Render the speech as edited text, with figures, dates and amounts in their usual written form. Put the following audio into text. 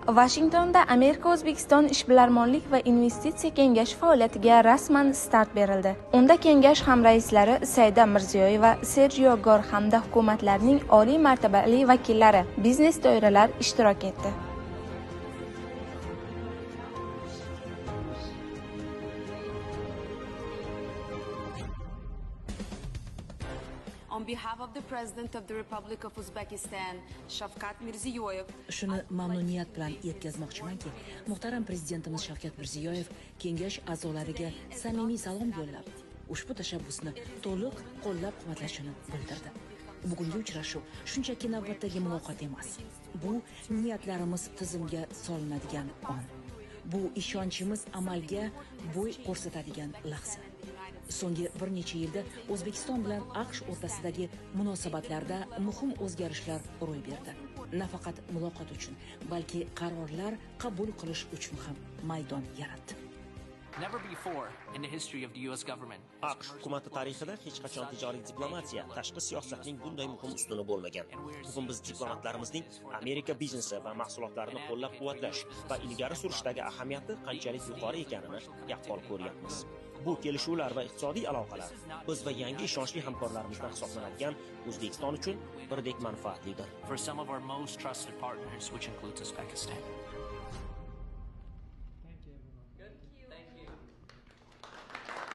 Vashingtonda Amerika-O'zbekiston ishbilarmonlik va investitsiya kengashi faoliyatiga rasman start berildi. Unda kengash hamraislari Saida Mirziyoyeva, Sergio Gor hamda hukumatlarning oliy martabali vakillari, biznes doiralar ishtirok etdi. On behalf of the President of the Republic of Uzbekistan, Shavkat Mirziyoyev, shuni mamnuniyat bilan yetkazmoqchimanki, muhtaram prezidentimiz Shavkat Mirziyoyev kengash a'zolariga samimiy salom yo'llab, ushbu tashabbusni to'liq qo'llab-quvvatlashini bildirdi. Bugungi uchrashuv shunchaki navbatdagi muloqot emas. Bu niyatlarimiz tizimga solinadigan on. Bu ishonchimiz amalga bo'y ko'rsatadigan lahza. So'nggi bir necha yilda O'zbekiston bilan AQSh o'rtasidagi munosabatlarda muhim o'zgarishlar ro'y berdi. Nafaqat muloqot uchun, balki qarorlar qabul qilish uchun ham maydon yaratdi. Never before in the history of the US government. AQSh hukumati tarixida hech qachon tijoriy diplomatiya, tashqi siyosatning bunday muhim ustuni bo'lmagan. Bugun biz diplomatlarimizning Amerika biznesi va mahsulotlarini qo'llab-quvvatlash va ilgari surishdagi ahamiyati qanchalik yuqori ekanini yaqqol ko'ryapmiz. Bu kelishuvlar va iqtisodiy aloqalar biz va yangi ishonchli hamkorlarimizdan hisoblanadigan O'zbekiston uchun birdek manfaatlidir. For some of our most trusted partners, which includes Uzbekistan.